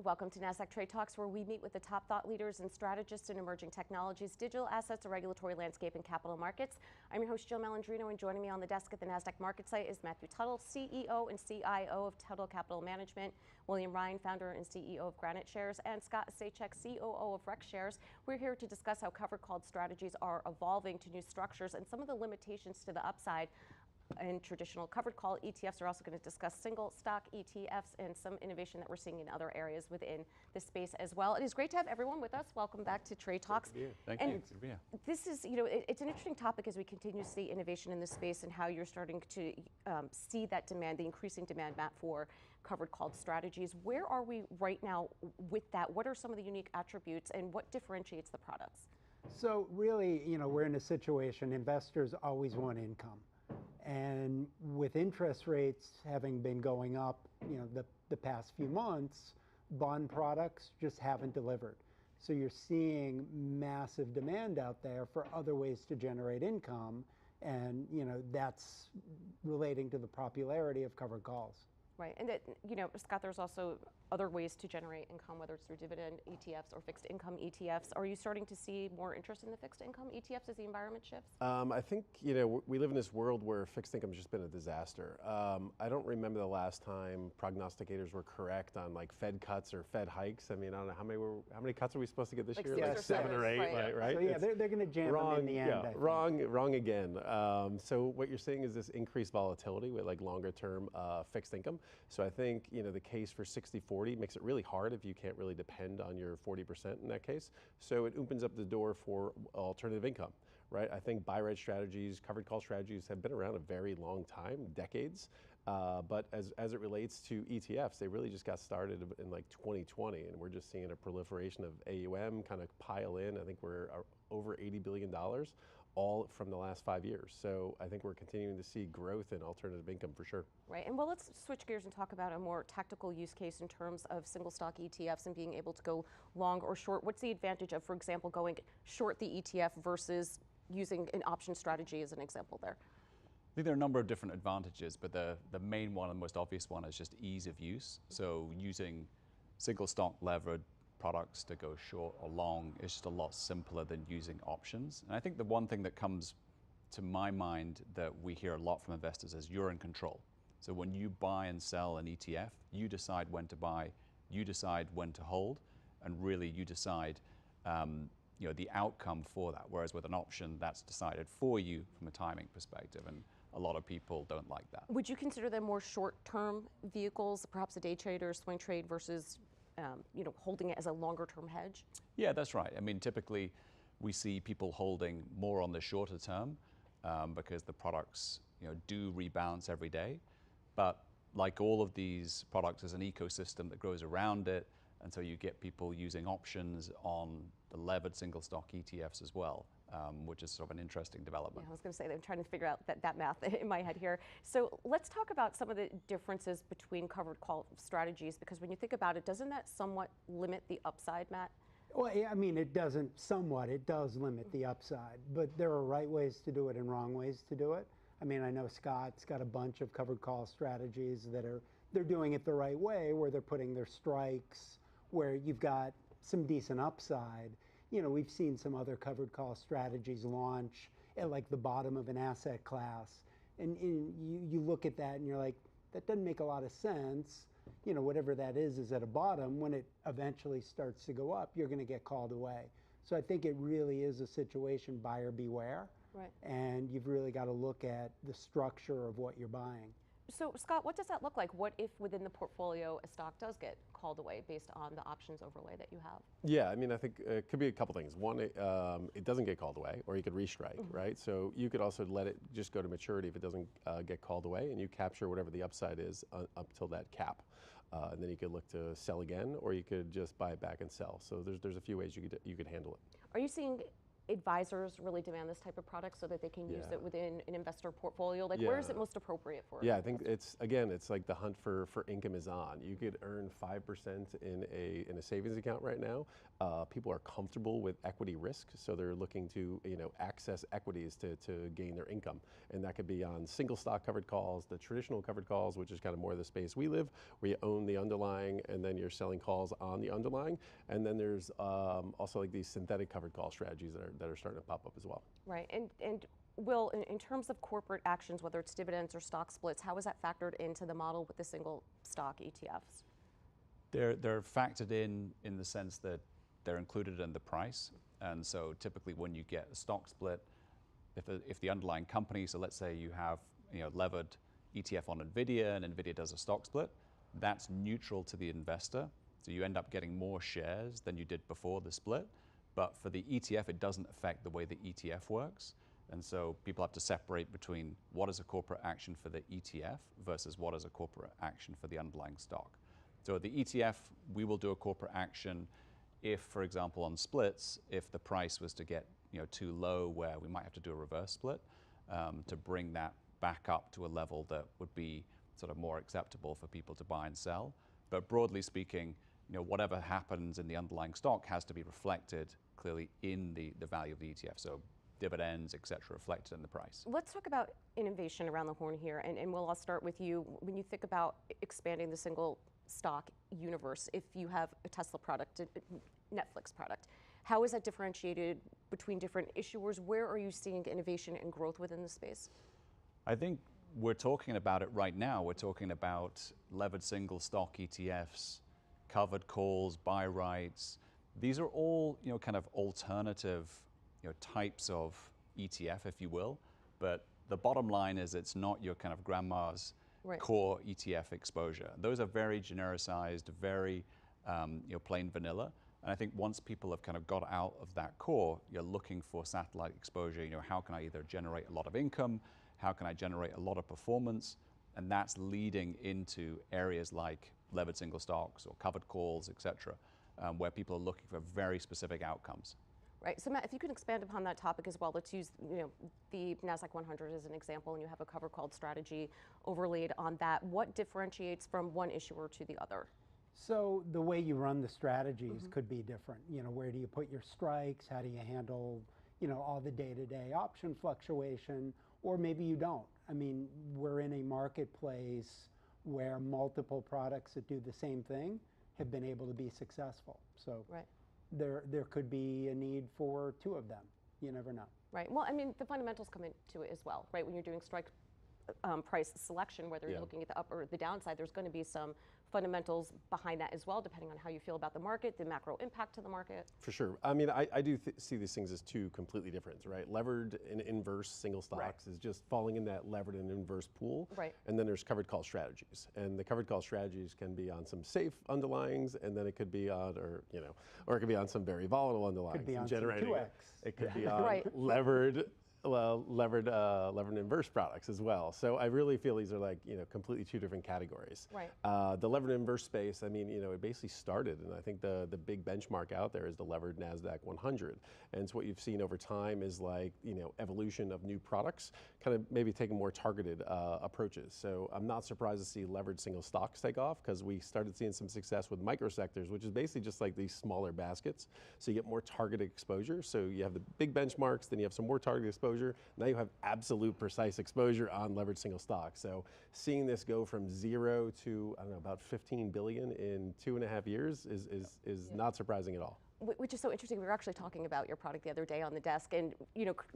Welcome to Nasdaq TradeTalks, where we meet with the top thought leaders and strategists in emerging technologies, digital assets, the regulatory landscape, and capital markets. I'm your host, Jill Malandrino, and joining me on the desk at the Nasdaq market site is Matthew Tuttle, CEO and CIO of Tuttle Capital Management, William Rhind, founder and CEO of GraniteShares, and Scott Acheychek, COO of Rex Shares. We're here to discuss how covered call strategies are evolving to new structures and some of the limitations to the upside in traditional covered call ETFs. Are also going to discuss single stock ETFs and some innovation that we're seeing in other areas within the space as well. It is great to have everyone with us. Welcome back to Trade Talks. Thank you. This is, it's an interesting topic as we continue to see innovation in this space and how you're starting to see that demand, the increasing demand, Matt, for covered called strategies. Where are we right now with that? What are some of the unique attributes and what differentiates the products? So really, we're in a situation, investors always want income. And with interest rates having been going up, the past few months, bond products just haven't delivered. So you're seeing massive demand out there for other ways to generate income, and that's relating to the popularity of covered calls. Right, and that, Scott, there's also other ways to generate income, whether it's through dividend ETFs or fixed income ETFs. Are you starting to see more interest in the fixed income ETFs as the environment shifts? I think, we live in this world where fixed income has just been a disaster. I don't remember the last time prognosticators were correct on like Fed cuts or Fed hikes. I mean, I don't know, how many cuts are we supposed to get this year? Like 7 or 8, right? So yeah, they're going to jam them in the end. Yeah, wrong again. So what you're seeing is this increased volatility with like longer term fixed income. So I think, the case for 60-40 makes it really hard if you can't really depend on your 40% in that case. So it opens up the door for alternative income, right? I think buy red strategies, covered call strategies have been around a very long time, decades. But as it relates to ETFs, they really just got started in like 2020, and we're just seeing a proliferation of AUM kind of pile in. I think we're over $80 billion, all from the last 5 years. So I think we're continuing to see growth in alternative income for sure. Right, and well, let's switch gears and talk about a more tactical use case in terms of single stock ETFs and being able to go long or short. What's the advantage of, for example, going short the ETF versus using an option strategy as an example there? I think there are a number of different advantages, but the main one and most obvious one is just ease of use. So using single stock levered products to go short or long is just a lot simpler than using options. And I think the one thing that comes to my mind that we hear a lot from investors is you're in control. So when you buy and sell an ETF, you decide when to buy, you decide when to hold, and really you decide the outcome for that. Whereas with an option, that's decided for you from a timing perspective. And a lot of people don't like that. Would you consider them more short-term vehicles, perhaps a day trade or a swing trade versus holding it as a longer-term hedge? Yeah, that's right. I mean, typically we see people holding more on the shorter term because the products do rebalance every day. But like all of these products, there's an ecosystem that grows around it, and so you get people using options on the levered single stock ETFs as well, which is sort of an interesting development. Yeah, I was going to say, I'm trying to figure out that math in my head here. So let's talk about some of the differences between covered call strategies, because when you think about it, doesn't that somewhat limit the upside, Matt? Well, I mean, it doesn't somewhat, it does limit the upside, but there are right ways to do it and wrong ways to do it. I mean, I know Scott's got a bunch of covered call strategies that they're doing it the right way, where they're putting their strikes, where you've got some decent upside. We've seen some other covered call strategies launch at like the bottom of an asset class. And you look at that and you're like, that doesn't make a lot of sense. Whatever that is at a bottom. When it eventually starts to go up, you're going to get called away. So I think it really is a situation, buyer beware. Right. And you've really got to look at the structure of what you're buying. So Scott, what does that look like? What if within the portfolio a stock does get called away based on the options overlay that you have? Yeah, I mean, I think it could be a couple things. One, it doesn't get called away, or you could restrike, right? So you could also let it just go to maturity if it doesn't get called away, and you capture whatever the upside is up till that cap. And then you could look to sell again, or you could just buy it back and sell. So there's a few ways you could handle it. Are you seeing advisors really demand this type of product so that they can use it within an investor portfolio? Like, where is it most appropriate for? Yeah, I think it's like the hunt for income is on. You could earn 5% in a savings account right now. People are comfortable with equity risk, so they're looking to access equities to gain their income, and that could be on single stock covered calls, the traditional covered calls, which is kind of more the space we live, where you own the underlying and then you're selling calls on the underlying, and then there's also like these synthetic covered call strategies that are starting to pop up as well. Right, and Will, in terms of corporate actions, whether it's dividends or stock splits, how is that factored into the model with the single stock ETFs? They're factored in the sense that they're included in the price, and so typically when you get a stock split, if the underlying company, so let's say you have levered ETF on NVIDIA and NVIDIA does a stock split, that's neutral to the investor, so you end up getting more shares than you did before the split. But for the ETF, it doesn't affect the way the ETF works. And so people have to separate between what is a corporate action for the ETF versus what is a corporate action for the underlying stock. So the ETF, we will do a corporate action if, for example, on splits, if the price was to get too low where we might have to do a reverse split to bring that back up to a level that would be sort of more acceptable for people to buy and sell. But broadly speaking, whatever happens in the underlying stock has to be reflected clearly in the value of the ETF. So dividends, et cetera, reflected in the price. Let's talk about innovation around the horn here. And Will, I'll start with you. When you think about expanding the single stock universe, if you have a Tesla product, a Netflix product, how is that differentiated between different issuers? Where are you seeing innovation and growth within the space? I think we're talking about it right now. We're talking about levered single stock ETFs, covered calls, buy rights. These are all kind of alternative types of ETF, if you will. But the bottom line is it's not your kind of grandma's core ETF exposure. Those are very genericized, very plain vanilla. And I think once people have kind of got out of that core, you're looking for satellite exposure. How can I either generate a lot of income? How can I generate a lot of performance? And that's leading into areas like levered single stocks or covered calls, et cetera, where people are looking for very specific outcomes. Right. So Matt, if you could expand upon that topic as well, let's use the Nasdaq 100 as an example, and you have a covered call strategy overlaid on that. What differentiates from one issuer to the other? So the way you run the strategies could be different. Where do you put your strikes? How do you handle all the day-to-day option fluctuation? Or maybe you don't. I mean, we're in a marketplace where multiple products that do the same thing have been able to be successful. So there could be a need for two of them. You never know. Right. Well, I mean, the fundamentals come into it as well, right? When you're doing strike price selection, whether you're looking at the up or the downside, there's going to be some fundamentals behind that as well, depending on how you feel about the market, the macro impact to the market. For sure. I mean, I do see these things as two completely different, right? Levered and inverse single stocks is just falling in that levered and inverse pool. Right. And then there's covered call strategies. And the covered call strategies can be on some safe underlyings, and then it could be on, or it could be on some very volatile underlyings. Could be on generating 2X. It could be on levered and inverse products as well. So I really feel these are like, completely two different categories. Right. The levered and inverse space, I mean, it basically started, and I think the big benchmark out there is the levered Nasdaq 100. And so what you've seen over time is like, evolution of new products, kind of maybe taking more targeted approaches. So I'm not surprised to see levered single stocks take off, because we started seeing some success with microsectors, which is basically just like these smaller baskets. So you get more targeted exposure. So you have the big benchmarks, then you have some more targeted exposure. Now you have absolute precise exposure on levered single stocks. So seeing this go from 0 to, I don't know, about 15 billion in 2.5 years is not surprising at all. Which is so interesting. We were actually talking about your product the other day on the desk, and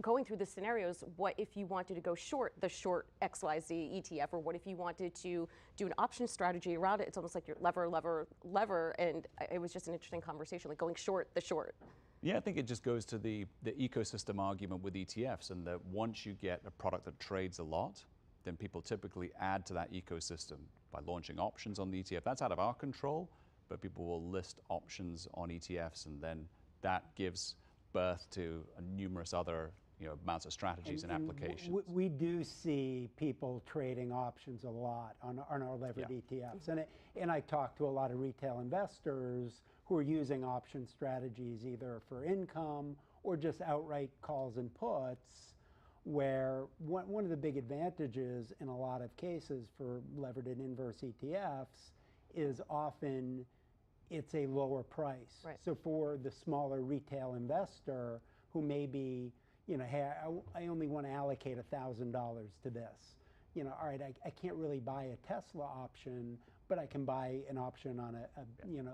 going through the scenarios. What if you wanted to go short the short XYZ ETF, or what if you wanted to do an option strategy around it? It's almost like your lever, and it was just an interesting conversation, like going short the short. Yeah, I think it just goes to the ecosystem argument with ETFs, and that once you get a product that trades a lot, then people typically add to that ecosystem by launching options on the ETF. That's out of our control, but people will list options on ETFs, and then that gives birth to numerous other amounts of strategies and applications. We do see people trading options a lot on our levered ETFs, and I talk to a lot of retail investors who are using option strategies either for income or just outright calls and puts, where one of the big advantages in a lot of cases for levered and inverse ETFs is often it's a lower price. Right. So for the smaller retail investor who may be, hey, I only want to allocate $1,000 to this. All right, I can't really buy a Tesla option, but I can buy an option on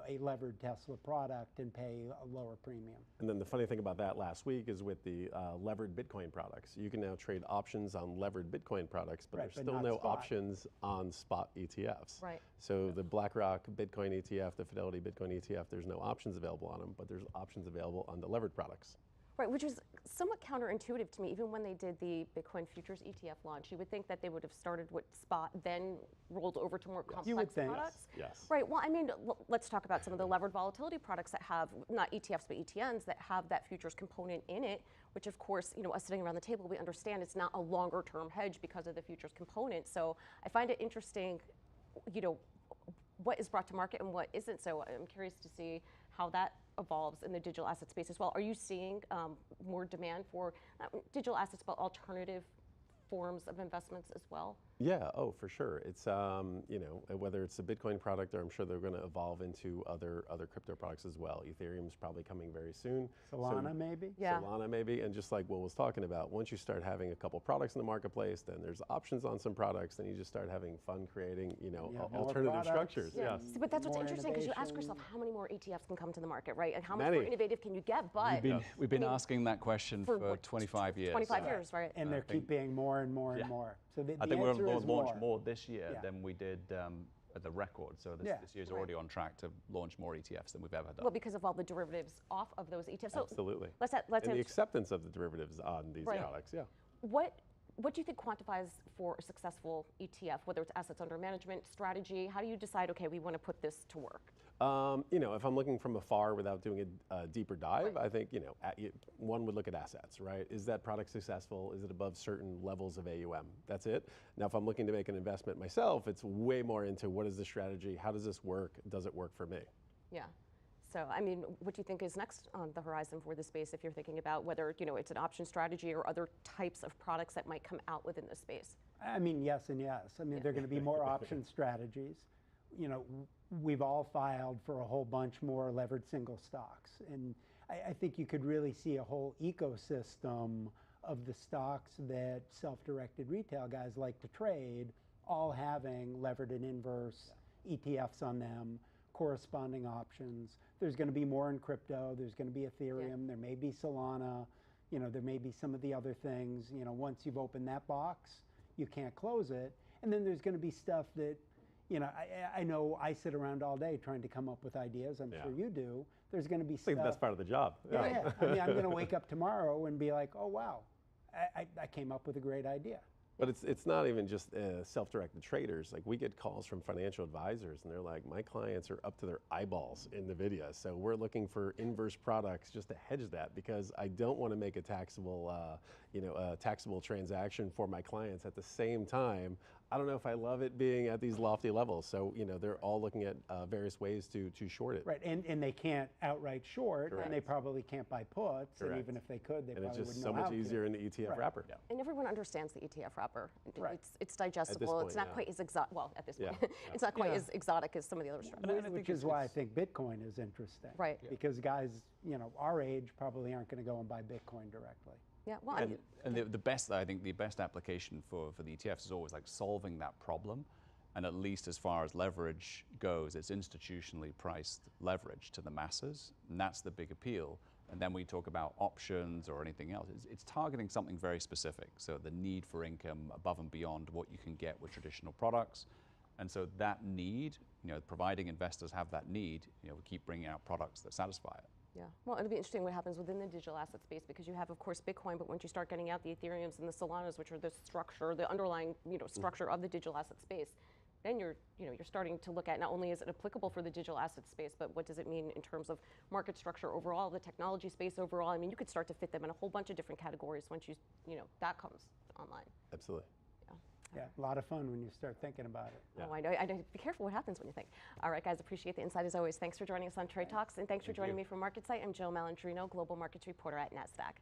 a levered Tesla product and pay a lower premium. And then the funny thing about that last week is with the levered Bitcoin products, you can now trade options on levered Bitcoin products, but Right, there's but still not no spot. options on spot ETFs. Right. So the BlackRock Bitcoin ETF, the Fidelity Bitcoin ETF, there's no options available on them, but there's options available on the levered products. Right, which is somewhat counterintuitive to me. Even when they did the Bitcoin futures ETF launch, you would think that they would have started with spot, then rolled over to more complex You would think. products. Yes. Right. Well, I mean, let's talk about some of the levered volatility products that have not ETFs but ETNs that have that futures component in it. Which, of course, us sitting around the table, we understand it's not a longer-term hedge because of the futures component. So I find it interesting, what is brought to market and what isn't. So I'm curious to see how that evolves in the digital asset space as well. Are you seeing more demand for not digital assets, but alternative forms of investments as well? Yeah, oh, for sure. It's, whether it's a Bitcoin product or I'm sure they're going to evolve into other crypto products as well. Ethereum's probably coming very soon. Solana maybe? Yeah. Solana maybe, and just like Will was talking about, once you start having a couple products in the marketplace, then there's options on some products, then you just start having fun creating, more alternative products. structures. Yeah. Yes. See, but that's what's More interesting because you ask innovation. yourself how many more ETFs can come to the market, right? And how much Many. more innovative can you get? But We've been asking that question for for what, 25 years. 25 years, right? And they're keep being more and more and more. So the I think answer we'll is launch more this year Yeah. than we did at the record. So this year's already on track to launch more ETFs than we've ever done. Well, because of all the derivatives off of those ETFs. So Absolutely. let's And the answer- acceptance of the derivatives on these Right. products, yeah. What do you think quantifies for a successful ETF, whether it's assets under management, strategy? How do you decide, okay, we want to put this to work? If I'm looking from afar without doing a deeper dive, I think, one would look at assets, right? Is that product successful? Is it above certain levels of AUM? That's it. Now, if I'm looking to make an investment myself, it's way more into what is the strategy? How does this work? Does it work for me? Yeah. So, I mean, what do you think is next on the horizon for the space if you're thinking about whether, it's an option strategy or other types of products that might come out within the space? I mean, yes and yes. I mean, there are going to be more option strategies. We've all filed for a whole bunch more levered single stocks. And I think you could really see a whole ecosystem of the stocks that self-directed retail guys like to trade, all having levered and inverse ETFs on them, corresponding options. There's going to be more in crypto. There's going to be Ethereum. There may be Solana. There may be some of the other things. Once you've opened that box, you can't close it. And then there's going to be stuff that, I know I sit around all day trying to come up with ideas. I'm sure you do. There's going to be I stuff. think that's part of the job. Yeah. I mean, I'm going to wake up tomorrow and be like, oh, wow, I came up with a great idea. But it's not even just self-directed traders. Like, we get calls from financial advisors, and they're like, my clients are up to their eyeballs in NVIDIA, so we're looking for inverse products just to hedge that, because I don't want to make a taxable, taxable transaction for my clients. At the same time, I don't know if I love it being at these lofty levels. So, they're all looking at various ways to short it. Right, and they can't outright short, Correct. and they probably can't buy puts, Correct. and even if they could, they And it's probably just wouldn't so know how much to. easier in the ETF Right. wrapper. And everyone understands the ETF wrapper. Right. It's digestible. point, it's not yeah. quite as exotic. Well, at this Yeah. point, it's not quite as exotic as some of the other strategies. Which is why I think Bitcoin is interesting. Right. Because guys, our age probably aren't going to go and buy Bitcoin directly. Yeah. Well, And the best application for the ETFs is always like solving that problem. And at least as far as leverage goes, it's institutionally priced leverage to the masses, and that's the big appeal. And then we talk about options or anything else. It's targeting something very specific. So the need for income above and beyond what you can get with traditional products. And so that need, providing investors have that need, we keep bringing out products that satisfy it. yeah. Well, it'll be interesting what happens within the digital asset space, because you have, of course, Bitcoin, but once you start getting out the Ethereums and the Solanas, which are the structure, the underlying, structure of the digital asset space, then you're starting to look at not only is it applicable for the digital asset space, but what does it mean in terms of market structure overall, the technology space overall. I mean, you could start to fit them in a whole bunch of different categories once that comes online. Absolutely. Yeah. Yeah, a lot of fun when you start thinking about it. Oh, I know. Be careful what happens when you think. All right, guys, appreciate the insight as always. Thanks for joining us on Trade Talks, and thanks for joining me from MarketSite. I'm Jill Malandrino, Global Markets Reporter at Nasdaq.